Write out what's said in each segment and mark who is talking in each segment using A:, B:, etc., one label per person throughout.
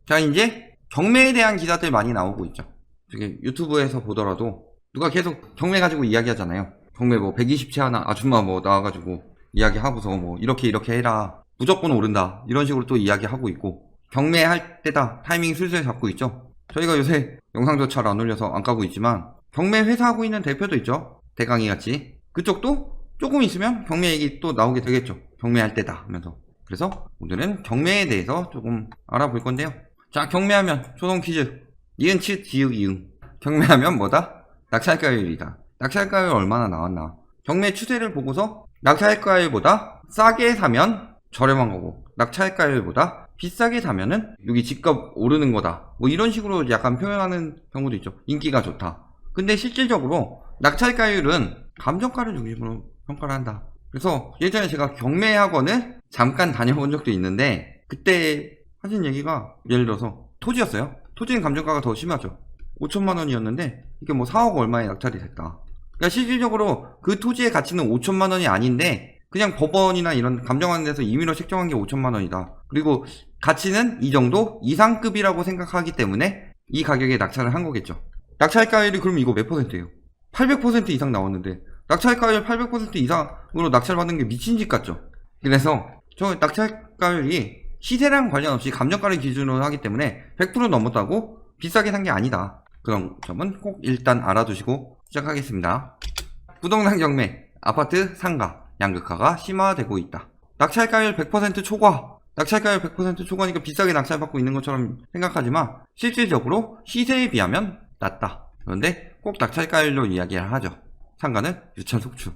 A: 자, 이제 경매에 대한 기사들 많이 나오고 있죠. 되게 유튜브에서 보더라도 누가 계속 경매 가지고 이야기하잖아요. 경매 뭐 120채 하나 아줌마 뭐 나와가지고 이야기하고서 뭐 이렇게 해라, 무조건 오른다, 이런 식으로 또 이야기하고 있고, 경매할 때다 타이밍 슬슬 잡고 있죠. 저희가 요새 영상도 잘 안 올려서 안 까고 있지만 경매 회사 하고 있는 대표도 있죠. 대강이 같이. 그쪽도 조금 있으면 경매 얘기 또 나오게 되겠죠. 경매할 때다 하면서. 그래서 오늘은 경매에 대해서 조금 알아볼 건데요. 자, 경매하면 초동 퀴즈. 니은, 치, 지읒, 이응. 경매하면 뭐다? 낙찰가율이다. 낙찰가율 얼마나 나왔나. 경매 추세를 보고서 낙찰가율보다 싸게 사면 저렴한 거고, 낙찰가율보다 비싸게 사면은 여기 집값 오르는 거다, 뭐 이런 식으로 약간 표현하는 경우도 있죠. 인기가 좋다. 근데 실질적으로 낙찰가율은 감정가를 중심으로 평가를 한다. 그래서 예전에 제가 경매학원을 잠깐 다녀본 적도 있는데, 그때 하신 얘기가 예를 들어서 토지였어요. 토지는 감정가가 더 심하죠. 5천만 원이었는데 이게 뭐 4억 얼마에 낙찰이 됐다. 그러니까 실질적으로 그 토지의 가치는 5천만 원이 아닌데 그냥 법원이나 이런 감정하는 데서 임의로 책정한 게 5천만 원이다. 그리고 가치는 이 정도 이상급이라고 생각하기 때문에 이 가격에 낙찰을 한 거겠죠. 낙찰가율이 그럼 이거 몇 %예요? 800% 이상 나왔는데 낙찰가율 800% 이상으로 낙찰받는 게 미친 짓 같죠. 그래서 저 낙찰가율이 시세랑 관련 없이 감정가를 기준으로 하기 때문에 100% 넘었다고 비싸게 산 게 아니다. 그런 점은 꼭 일단 알아두시고 시작하겠습니다. 부동산 경매, 아파트 상가, 양극화가 심화되고 있다. 낙찰가율 100% 초과. 낙찰가율 100% 초과니까 비싸게 낙찰받고 있는 것처럼 생각하지만 실질적으로 시세에 비하면 낮다. 그런데 꼭 낙찰가율로 이야기를 하죠. 상가는 유찰 속출.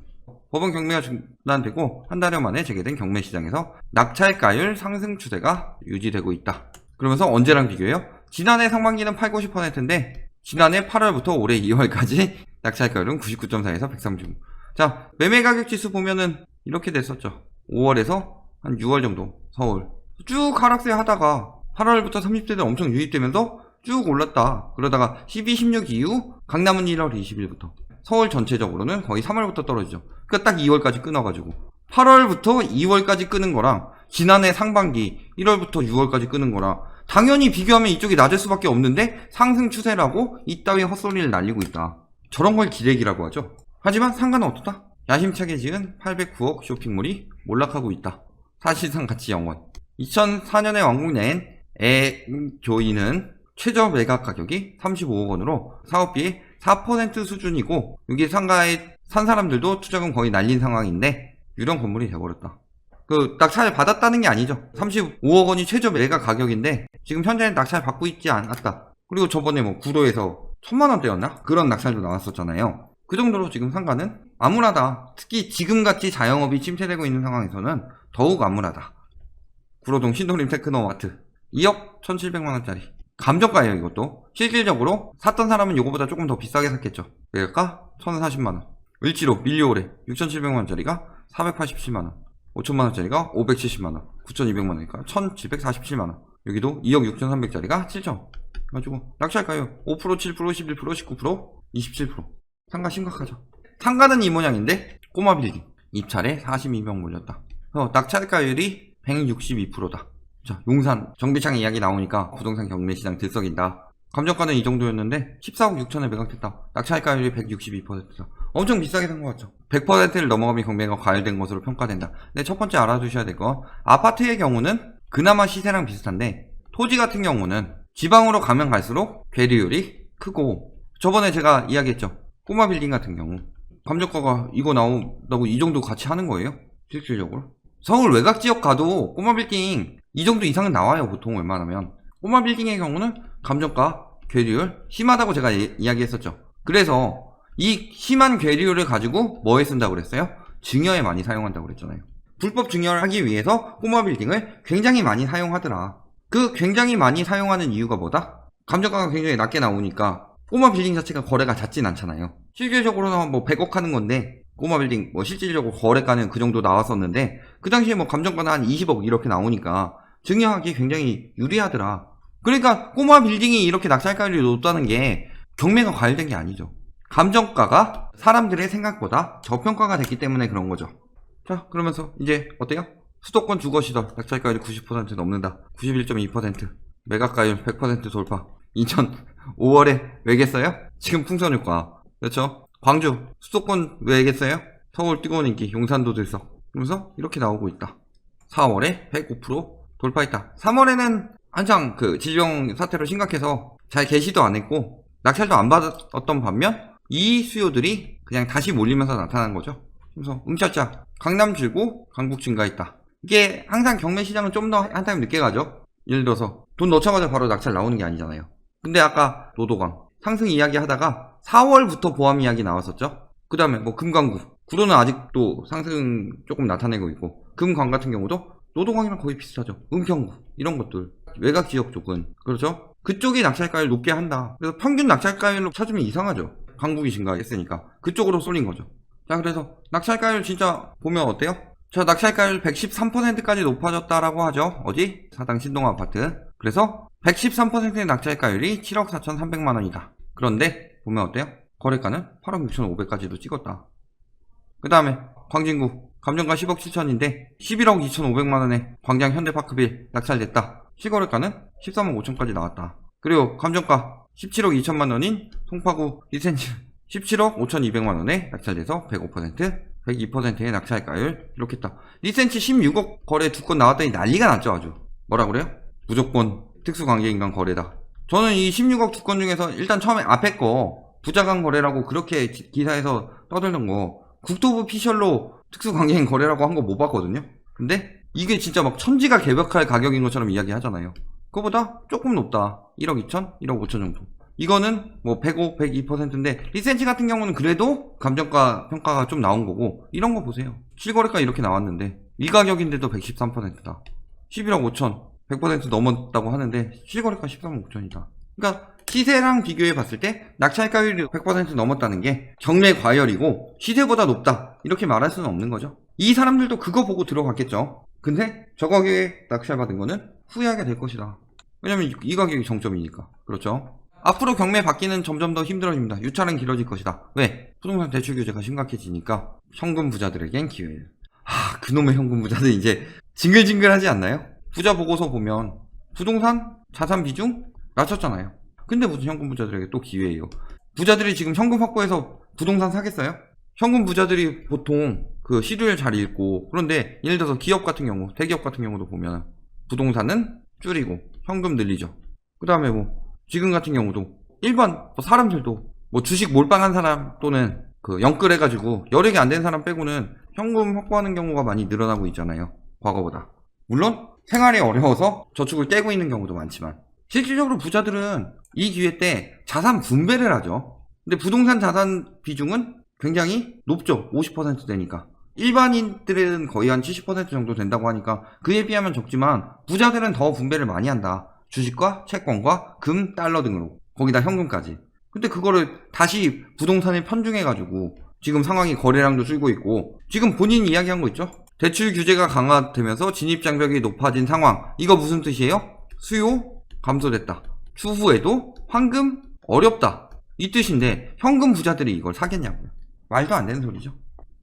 A: 법원 경매가 중단되고 한 달여 만에 재개된 경매 시장에서 낙찰가율 상승 추세가 유지되고 있다. 그러면서 언제랑 비교해요? 지난해 상반기는 8, 90%인데 지난해 8월부터 올해 2월까지 낙찰가율은 99.4에서 135. 자, 매매 가격 지수 보면은 이렇게 됐었죠. 5월에서 한 6월 정도 서울 쭉 하락세 하다가 8월부터 30대들 엄청 유입되면서 쭉 올랐다. 그러다가 12, 16 이후 강남은 1월 20일부터, 서울 전체적으로는 거의 3월부터 떨어지죠. 그러니까 딱 2월까지 끊어가지고 8월부터 2월까지 끄는 거랑 지난해 상반기 1월부터 6월까지 끄는 거랑 당연히 비교하면 이쪽이 낮을 수밖에 없는데 상승 추세라고 이따위 헛소리를 날리고 있다. 저런 걸 기레기라고 하죠. 하지만 상가는 어떻다? 야심차게 지은 809억 쇼핑몰이 몰락하고 있다. 사실상 가치 0원. 2004년에 완공된 애조이는 최저 매각 가격이 35억 원으로 사업비의 4% 수준이고, 여기 상가에 산 사람들도 투자금 거의 날린 상황인데 유령 건물이 돼버렸다. 그 낙찰 받았다는 게 아니죠. 35억 원이 최저 매각 가격인데 지금 현재는 낙찰 받고 있지 않았다. 그리고 저번에 뭐 구로에서 1000만 원대였나? 그런 낙찰도 나왔었잖아요. 그 정도로 지금 상가는 암울하다. 특히 지금같이 자영업이 침체되고 있는 상황에서는 더욱 암울하다. 구로동 신도림 테크노마트 2억 1700만 원짜리 감정가예요. 이것도 실질적으로 샀던 사람은 이거보다 조금 더 비싸게 샀겠죠. 매각가 1040만 원. 을지로 밀리오레 6700만 원짜리가 487만 원, 5천만 원짜리가 570만 원, 9200만 원이니까 1747만 원. 여기도 2억 6300짜리가 7천. 가지고 낙찰가요 5%, 7%, 11%, 19%, 27%. 상가 심각하죠. 상가는 이 모양인데 꼬마 빌딩 입찰에 42명 몰렸다. 낙찰가율이 162%다. 자, 용산 정비창 이야기 나오니까 부동산 경매 시장 들썩인다. 감정가는 이 정도였는데 14억 6천에 매각됐다. 낙찰가율이 162%다. 엄청 비싸게 산 것 같죠. 100%를 넘어가면 경매가 과열된 것으로 평가된다. 근데 첫 번째 알아두셔야 될 거, 아파트의 경우는 그나마 시세랑 비슷한데 토지 같은 경우는 지방으로 가면 갈수록 괴리율이 크고, 저번에 제가 이야기했죠. 꼬마 빌딩 같은 경우 감정가가 이거 나온다고 이 정도 같이 하는 거예요. 실질적으로 서울 외곽 지역 가도 꼬마 빌딩 이 정도 이상은 나와요. 보통 웬만하면. 꼬마 빌딩의 경우는 감정가 괴리율 심하다고 제가 이야기했었죠. 그래서 이 심한 괴리율을 가지고 뭐에 쓴다고 그랬어요? 증여에 많이 사용한다고 그랬잖아요. 불법 증여를 하기 위해서 꼬마 빌딩을 굉장히 많이 사용하더라. 그 굉장히 많이 사용하는 이유가 뭐다? 감정가가 굉장히 낮게 나오니까 꼬마 빌딩 자체가 거래가 잦진 않잖아요. 실질적으로는 뭐 100억 하는 건데 꼬마 빌딩 뭐 실질적으로 거래가는 그 정도 나왔었는데 그 당시에 뭐 감정가는 한 20억 이렇게 나오니까 증여하기 굉장히 유리하더라. 그러니까 꼬마 빌딩이 이렇게 낙찰가율이 높다는 게 경매가 과열된 게 아니죠. 감정가가 사람들의 생각보다 저평가가 됐기 때문에 그런 거죠. 자, 그러면서 이제 어때요? 수도권 주거시설 낙찰가율이 90% 넘는다. 91.2%. 매각가율 100% 돌파. 2005월에 왜겠어요? 지금 풍선효과. 그렇죠? 광주 수도권 왜겠어요? 서울 뜨거운 인기, 용산도 들썩. 그러면서 이렇게 나오고 있다. 4월에 105% 돌파했다. 3월에는 한창 그 질병 사태로 심각해서 잘 개시도 안 했고 낙찰도 안 받았던 반면 이 수요들이 그냥 다시 몰리면서 나타난 거죠. 그래서 응찰자 강남 줄고 강북 증가했다. 이게 항상 경매 시장은 좀 더 한 타임 늦게 가죠. 예를 들어서 돈 넣자마자 바로 낙찰 나오는 게 아니잖아요. 근데 아까 노도강 상승 이야기 하다가 4월부터 보합 이야기 나왔었죠. 그 다음에 뭐 금강구 구로는 아직도 상승 조금 나타내고 있고 금강 같은 경우도 노도강이랑 거의 비슷하죠. 은평구 이런 것들 외곽 지역 쪽은 그렇죠. 그쪽이 낙찰가율 높게 한다. 그래서 평균 낙찰가율로 찾으면 이상하죠. 강북이 증가했으니까 그쪽으로 쏠린 거죠. 자, 그래서 낙찰가율 진짜 보면 어때요? 자, 낙찰가율 113%까지 높아졌다라고 하죠. 어디? 사당 신동 아파트. 그래서 113%의 낙찰가율이 7억 4,300만 원이다. 그런데 보면 어때요? 거래가는 8억 6,500까지도 찍었다. 그 다음에 광진구 감정가 10억 7천인데 11억 2,500만 원에 광장 현대파크빌 낙찰됐다. 실거래가는 13억 5천까지 나왔다. 그리고 감정가 17억 2천만 원인 송파구 리센츠 17억 5,200만 원에 낙찰돼서 105%, 102%의 낙찰가율 기록했다. 리센츠 16억 거래 2건 나왔더니 난리가 났죠. 아주 뭐라 그래요? 무조건 특수관계인간 거래다. 저는 이 16억 2건 중에서 일단 처음에 앞에 거 부자간 거래라고 그렇게 기사에서 떠들던 거 국토부 피셜로 특수관계인 거래라고 한 거 못 봤거든요. 근데 이게 진짜 막 천지가 개벽할 가격인 것처럼 이야기하잖아요. 그거보다 조금 높다. 1억 2천, 1억 5천 정도. 이거는 뭐 105, 102%인데 리센치 같은 경우는 그래도 감정가 평가가 좀 나온 거고 이런 거 보세요. 실거래가 이렇게 나왔는데 이 가격인데도 113%다. 11억 5천, 100% 넘었다고 하는데 실거래가 13억 5천이다. 그러니까 시세랑 비교해 봤을 때 낙찰가율이 100% 넘었다는 게 경매 과열이고 시세보다 높다 이렇게 말할 수는 없는 거죠. 이 사람들도 그거 보고 들어갔겠죠. 근데 저 가격에 낙찰받은 거는 후회하게 될 것이다. 왜냐면 이 가격이 정점이니까. 그렇죠. 앞으로 경매 받기는 점점 더 힘들어집니다. 유찰은 길어질 것이다. 왜? 부동산 대출 규제가 심각해지니까 현금 부자들에겐 기회예요. 그놈의 현금 부자들 이제 징글징글하지 않나요? 부자 보고서 보면 부동산 자산 비중 낮췄잖아요. 근데 무슨 현금 부자들에게 또 기회예요. 부자들이 지금 현금 확보해서 부동산 사겠어요? 현금 부자들이 보통 그 시류를 잘 읽고 그런데 예를 들어서 기업 같은 경우 대기업 같은 경우도 보면 부동산은 줄이고 현금 늘리죠. 그 다음에 뭐 지금 같은 경우도 일반 사람들도 뭐 주식 몰빵한 사람 또는 그 영끌해가지고 여러 개 안 된 사람 빼고는 현금 확보하는 경우가 많이 늘어나고 있잖아요. 과거보다. 물론 생활이 어려워서 저축을 떼고 있는 경우도 많지만 실질적으로 부자들은 이 기회 때 자산 분배를 하죠. 근데 부동산 자산 비중은 굉장히 높죠. 50% 되니까. 일반인들은 거의 한 70% 정도 된다고 하니까 그에 비하면 적지만 부자들은 더 분배를 많이 한다. 주식과 채권과 금, 달러 등으로. 거기다 현금까지. 근데 그거를 다시 부동산에 편중해가지고 지금 상황이 거래량도 줄고 있고 지금 본인이 이야기한 거 있죠? 대출 규제가 강화되면서 진입장벽이 높아진 상황. 이거 무슨 뜻이에요? 수요 감소됐다. 추후에도 황금 어렵다. 이 뜻인데 현금 부자들이 이걸 사겠냐고요. 말도 안 되는 소리죠.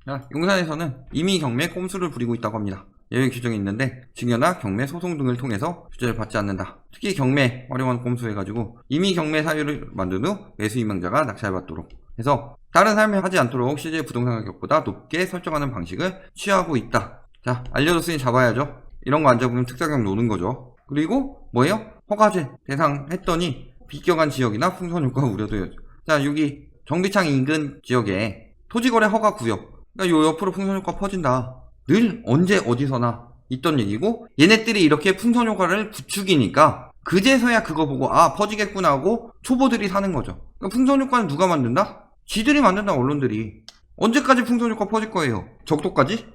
A: 자, 용산에서는 임의 경매 꼼수를 부리고 있다고 합니다. 예외 규정이 있는데 증여나 경매 소송 등을 통해서 규제를 받지 않는다. 특히 경매 활용한 꼼수해가지고 임의 경매 사유를 만든 후 매수 임명자가 낙찰받도록 해서 다른 사람이 하지 않도록 실제 부동산 가격보다 높게 설정하는 방식을 취하고 있다. 자, 알려줬으니 잡아야죠. 이런 거 안 잡으면 특사경 노는 거죠. 그리고 뭐예요? 허가제 대상 했더니 비껴간 지역이나 풍선효과 우려도요. 자, 여기 정비창 인근 지역에 토지거래 허가 구역. 그러니까 요 옆으로 풍선효과 퍼진다. 늘 언제 어디서나 있던 얘기고 얘네들이 이렇게 풍선효과를 부추기니까 그제서야 그거 보고 퍼지겠구나 하고 초보들이 사는 거죠. 그러니까 풍선효과는 누가 만든다? 지들이 만든다. 언론들이. 언제까지 풍선효과 퍼질 거예요? 적도까지?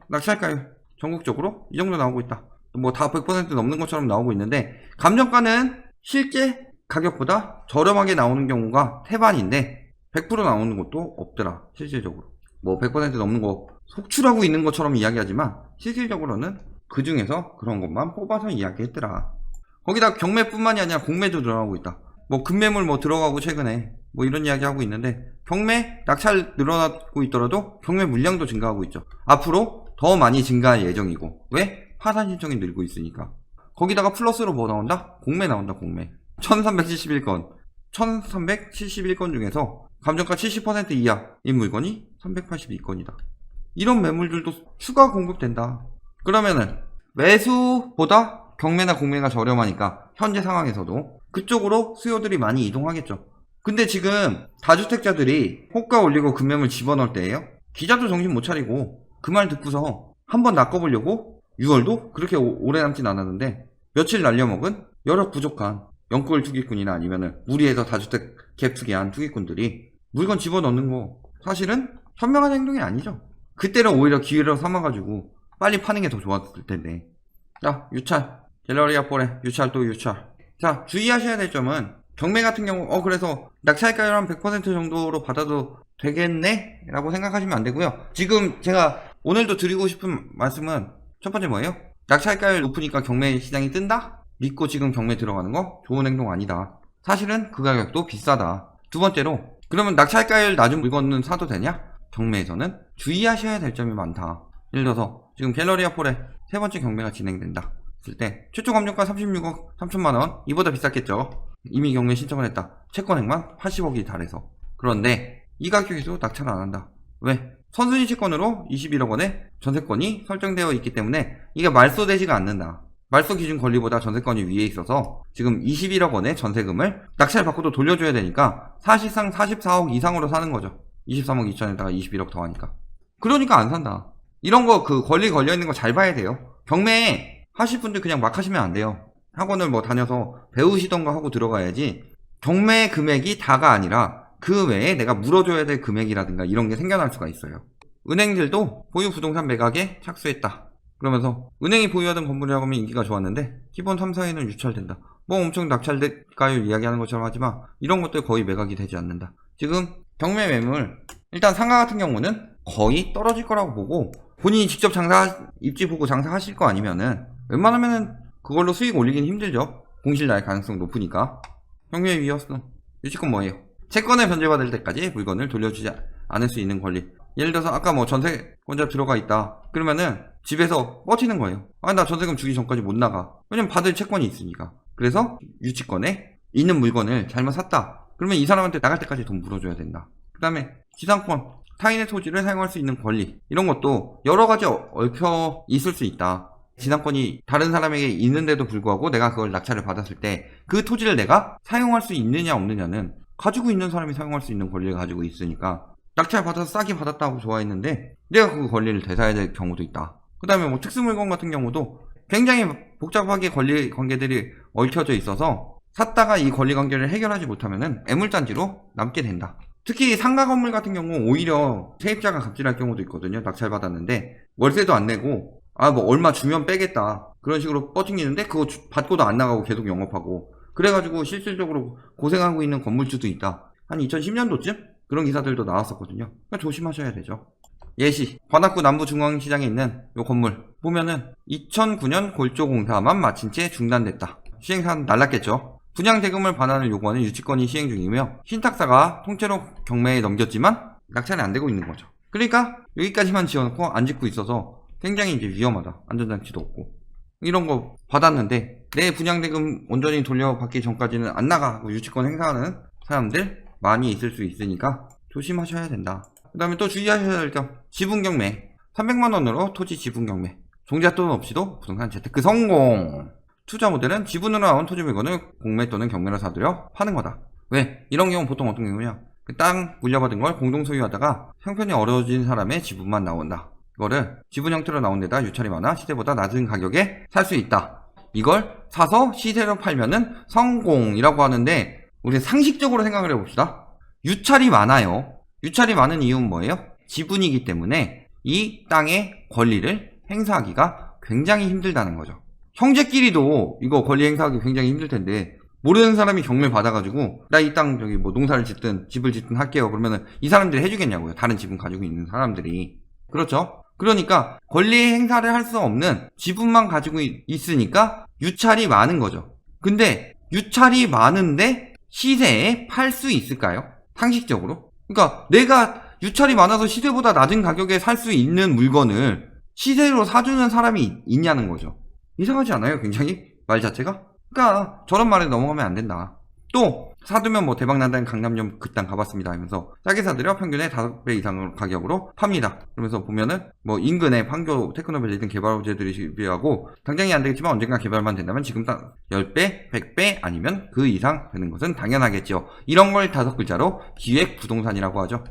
A: 낙찰가율 전국적으로 이 정도 나오고 있다. 뭐 다 100% 넘는 것처럼 나오고 있는데 감정가는 실제 가격보다 저렴하게 나오는 경우가 태반인데 100% 나오는 것도 없더라. 실질적으로 뭐 100% 넘는 거 속출하고 있는 것처럼 이야기하지만 실질적으로는 그 중에서 그런 것만 뽑아서 이야기했더라. 거기다 경매뿐만이 아니라 공매도 들어가고 있다. 뭐 급매물 뭐 들어가고 최근에 뭐 이런 이야기 하고 있는데 경매 낙찰 늘어나고 있더라도 경매 물량도 증가하고 있죠. 앞으로 더 많이 증가할 예정이고 왜? 파산 신청이 늘고 있으니까. 거기다가 플러스로 뭐 나온다? 공매 나온다. 공매. 1371건 1371건 중에서 감정가 70% 이하인 물건이 382건이다. 이런 매물들도 추가 공급된다. 그러면은 매수보다 경매나 공매가 저렴하니까 현재 상황에서도 그쪽으로 수요들이 많이 이동하겠죠. 근데 지금 다주택자들이 호가 올리고 금매물 집어넣을 때예요. 기자도 정신 못 차리고 그 말 듣고서 한번 낚아보려고 6월도 그렇게 오래 남진 않았는데 며칠 날려먹은 여력 부족한 영끌 투기꾼이나 아니면은 무리해서 다주택 갭 투기한 투기꾼들이 물건 집어넣는 거 사실은 현명한 행동이 아니죠. 그때는 오히려 기회로 삼아가지고 빨리 파는 게 더 좋았을 텐데. 자, 유찰. 갤러리아 포레. 유찰 또 유찰. 자, 주의하셔야 될 점은 경매 같은 경우 그래서 낙찰가율 한 100% 정도로 받아도 되겠네? 라고 생각하시면 안 되고요. 지금 제가 오늘도 드리고 싶은 말씀은 첫 번째 뭐예요? 낙찰가율 높으니까 경매 시장이 뜬다? 믿고 지금 경매 들어가는 거 좋은 행동 아니다. 사실은 그 가격도 비싸다. 두 번째로 그러면 낙찰가율 낮은 물건은 사도 되냐? 경매에서는 주의하셔야 될 점이 많다. 예를 들어서 지금 갤러리아 폴에 세 번째 경매가 진행된다 했을 때 최초 감정가 36억 3천만원 이보다 비쌌겠죠. 이미 경매 신청을 했다. 채권액만 80억이 달해서. 그런데 이 가격에도 낙찰을 안 한다. 왜? 선순위 채권으로 21억 원의 전세권이 설정되어 있기 때문에 이게 말소되지가 않는다. 말소 기준 권리보다 전세권이 위에 있어서 지금 21억 원의 전세금을 낙찰 받고도 돌려줘야 되니까 사실상 44억 이상으로 사는 거죠. 23억 2천에다가 21억 더하니까. 그러니까 안 산다. 이런 거 그 권리 걸려있는 거 잘 봐야 돼요. 경매 하실 분들 그냥 막 하시면 안 돼요. 학원을 뭐 다녀서 배우시던가 하고 들어가야지 경매 금액이 다가 아니라 그 외에 내가 물어줘야 될 금액이라든가 이런 게 생겨날 수가 있어요. 은행들도 보유 부동산 매각에 착수했다. 그러면서 은행이 보유하던 건물이라고 하면 인기가 좋았는데 기본 3, 4위는 유찰된다. 뭐 엄청 낙찰가율 이야기하는 것처럼 하지만 이런 것들 거의 매각이 되지 않는다. 지금 경매 매물 일단 상가 같은 경우는 거의 떨어질 거라고 보고 본인이 직접 입지 보고 장사하실 거 아니면은 웬만하면은 그걸로 수익 올리긴 힘들죠. 공실 날 가능성 높으니까. 경매 위협성 유치권 뭐예요? 채권을 변제받을 때까지 물건을 돌려주지 않을 수 있는 권리. 예를 들어서 아까 뭐 전세권자 들어가 있다 그러면은 집에서 버티는 거예요. 나 전세금 주기 전까지 못 나가. 왜냐면 받을 채권이 있으니까. 그래서 유치권에 있는 물건을 잘못 샀다 그러면 이 사람한테 나갈 때까지 돈 물어줘야 된다. 그 다음에 지상권, 타인의 토지를 사용할 수 있는 권리, 이런 것도 여러 가지 얽혀 있을 수 있다. 지상권이 다른 사람에게 있는데도 불구하고 내가 그걸 낙찰을 받았을 때 그 토지를 내가 사용할 수 있느냐 없느냐는 가지고 있는 사람이 사용할 수 있는 권리를 가지고 있으니까 낙찰 받아서 싸게 받았다고 좋아했는데 내가 그 권리를 되사야 될 경우도 있다. 그 다음에 뭐 특수물건 같은 경우도 굉장히 복잡하게 권리 관계들이 얽혀져 있어서 샀다가 이 권리 관계를 해결하지 못하면은 애물단지로 남게 된다. 특히 상가 건물 같은 경우 오히려 세입자가 갑질할 경우도 있거든요. 낙찰 받았는데 월세도 안 내고 뭐 얼마 주면 빼겠다 그런 식으로 뻗팅기는데 그거 받고도 안 나가고 계속 영업하고 그래가지고 실질적으로 고생하고 있는 건물주도 있다. 한 2010년도쯤 그런 기사들도 나왔었거든요. 그러니까 조심하셔야 되죠. 예시 관악구 남부중앙시장에 있는 요 건물 보면은 2009년 골조공사만 마친 채 중단됐다. 시행사는 날랐겠죠. 분양 대금을 반환을 요구하는 유치권이 시행 중이며 신탁사가 통째로 경매에 넘겼지만 낙찰이 안 되고 있는 거죠. 그러니까 여기까지만 지어놓고 안 짓고 있어서 굉장히 이제 위험하다. 안전장치도 없고 이런 거 받았는데 내 분양 대금 온전히 돌려받기 전까지는 안 나가고 유치권 행사하는 사람들 많이 있을 수 있으니까 조심하셔야 된다. 그 다음에 또 주의하셔야 될 점 지분 경매 300만원으로 토지 지분 경매 종잣돈 없이도 부동산 재테크 성공. 투자 모델은 지분으로 나온 토지 물건을 공매 또는 경매로 사들여 파는 거다. 왜? 이런 경우 보통 어떤 경우냐? 그 땅 물려받은 걸 공동 소유하다가 형편이 어려워진 사람의 지분만 나온다. 이거를 지분 형태로 나온 데다 유찰이 많아 시세보다 낮은 가격에 살 수 있다. 이걸 사서 시세로 팔면은 성공이라고 하는데 우리 상식적으로 생각을 해봅시다. 유찰이 많아요. 유찰이 많은 이유는 뭐예요? 지분이기 때문에 이 땅의 권리를 행사하기가 굉장히 힘들다는 거죠. 형제끼리도 이거 권리 행사하기 굉장히 힘들 텐데 모르는 사람이 경매 받아가지고 나 이 땅 저기 뭐 농사를 짓든 집을 짓든 할게요. 그러면은 이 사람들이 해주겠냐고요. 다른 지분 가지고 있는 사람들이. 그렇죠? 그러니까 권리 행사를 할 수 없는 지분만 가지고 있으니까 유찰이 많은 거죠. 근데 유찰이 많은데 시세에 팔 수 있을까요? 상식적으로? 그러니까 내가 유찰이 많아서 시세보다 낮은 가격에 살 수 있는 물건을 시세로 사주는 사람이 있냐는 거죠. 이상하지 않아요? 굉장히? 말 자체가? 그러니까 저런 말에 넘어가면 안 된다. 또 사두면 뭐 대박난다는 강남점 그땅 가봤습니다 하면서 싸게 사들여 평균의 5배 이상 가격으로 팝니다. 그러면서 보면은 뭐 인근의 판교 테크노밸리 등 개발 호재들이 비하고 당장이 안 되겠지만 언젠가 개발만 된다면 지금 딱 10배, 100배 아니면 그 이상 되는 것은 당연하겠죠. 이런 걸 5글자로 기획 부동산이라고 하죠.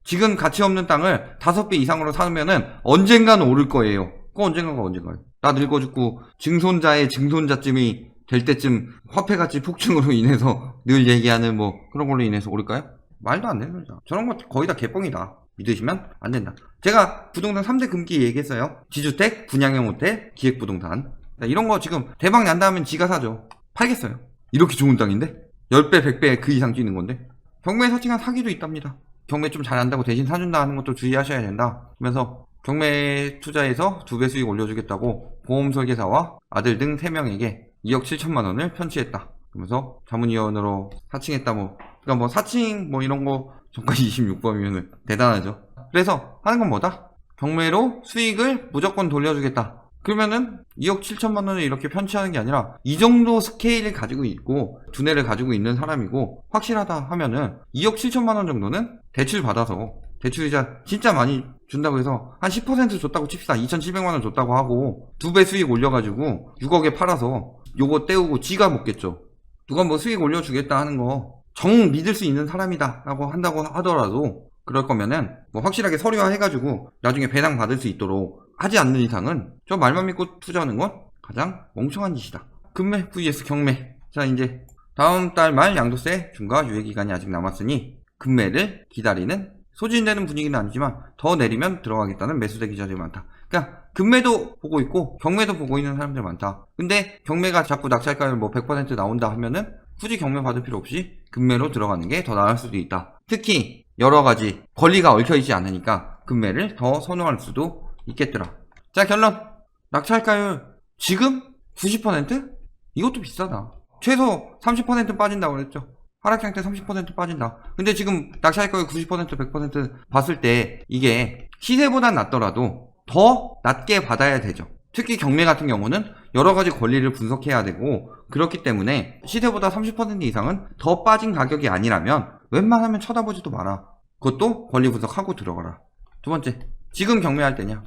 A: 지금 가치 없는 땅을 5배 이상으로 사면은 언젠가는 오를 거예요. 그 언젠가요. 나 늙어 죽고 증손자의 증손자쯤이 될 때쯤 화폐가치 폭증으로 인해서 늘 얘기하는 뭐 그런 걸로 인해서 오를까요? 말도 안 되는 거죠. 저런 거 거의 다 개뻥이다. 믿으시면 안 된다. 제가 부동산 3대 금기 얘기했어요. 지주택, 분양형 호텔, 기획부동산. 이런 거 지금 대박 난다 하면 지가 사죠. 팔겠어요. 이렇게 좋은 땅인데? 10배, 100배 그 이상 뛰는 건데? 경매에 서칭한 사기도 있답니다. 경매 좀 잘한다고 대신 사준다 하는 것도 주의하셔야 된다. 그러면서 경매 투자해서 2배 수익 올려주겠다고 보험설계사와 아들 등 3명에게 2억 7천만 원을 편취했다. 그러면서 자문위원으로 사칭했다 그러니까 뭐 사칭 뭐 이런 거 전까지 26범이면은 대단하죠. 그래서 하는 건 뭐다? 경매로 수익을 무조건 돌려주겠다. 그러면은 2억 7천만 원을 이렇게 편취하는 게 아니라 이 정도 스케일을 가지고 있고 두뇌를 가지고 있는 사람이고 확실하다 하면은 2억 7천만 원 정도는 대출 받아서 대출이자 진짜 많이 준다고 해서 한 10% 줬다고 칩시다. 2,700만 원 줬다고 하고 2배 수익 올려가지고 6억에 팔아서 요거 떼우고 지가 먹겠죠. 누가 뭐 수익 올려주겠다 하는 거 정 믿을 수 있는 사람이다 라고 한다고 하더라도 그럴 거면은 뭐 확실하게 서류화 해가지고 나중에 배당 받을 수 있도록 하지 않는 이상은 저 말만 믿고 투자하는 건 가장 멍청한 짓이다. 금매 vs 경매. 자, 이제 다음 달 말 양도세 중과 유예 기간이 아직 남았으니 금매를 기다리는 소진되는 분위기는 아니지만 더 내리면 들어가겠다는 매수대 기자들이 많다. 그러니까 금매도 보고 있고 경매도 보고 있는 사람들 많다. 근데 경매가 자꾸 낙찰가율 뭐 100% 나온다 하면은 굳이 경매 받을 필요 없이 금매로 들어가는 게 더 나을 수도 있다. 특히 여러 가지 권리가 얽혀있지 않으니까 금매를 더 선호할 수도 있겠더라. 자, 결론. 낙찰가율 지금 90%? 이것도 비싸다. 최소 30% 빠진다고 그랬죠. 하락 상태 30% 빠진다. 근데 지금 낙찰가율 90%, 100% 봤을 때 이게 시세보단 낮더라도 더 낮게 받아야 되죠. 특히 경매 같은 경우는 여러 가지 권리를 분석해야 되고 그렇기 때문에 시세보다 30% 이상은 더 빠진 가격이 아니라면 웬만하면 쳐다보지도 마라. 그것도 권리 분석하고 들어가라. 두 번째, 지금 경매할 때냐?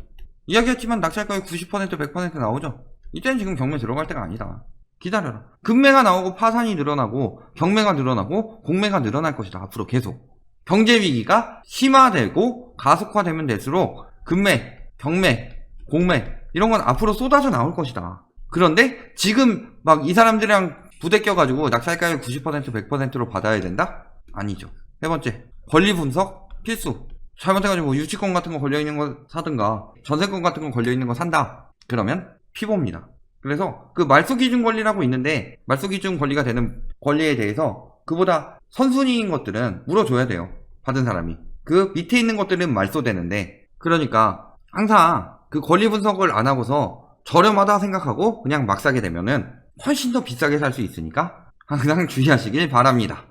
A: 이야기했지만 낙찰가율 90%, 100% 나오죠. 이때는 지금 경매 들어갈 때가 아니다. 기다려라. 금매가 나오고 파산이 늘어나고 경매가 늘어나고 공매가 늘어날 것이다. 앞으로 계속. 경제위기가 심화되고 가속화되면 될수록 금매, 경매, 공매 이런 건 앞으로 쏟아져 나올 것이다. 그런데 지금 막 이 사람들이랑 부대껴가지고 낙찰가율 90%, 100%로 받아야 된다? 아니죠. 세 번째, 권리 분석 필수. 잘못해가지고 유치권 같은 거 걸려있는 거 사든가 전세권 같은 거 걸려있는 거 산다. 그러면 피보입니다. 그래서 그 말소기준 권리라고 있는데 말소기준 권리가 되는 권리에 대해서 그보다 선순위인 것들은 물어줘야 돼요. 받은 사람이. 그 밑에 있는 것들은 말소되는데 그러니까 항상 그 권리 분석을 안 하고서 저렴하다 생각하고 그냥 막 사게 되면은 훨씬 더 비싸게 살 수 있으니까 항상 주의하시길 바랍니다.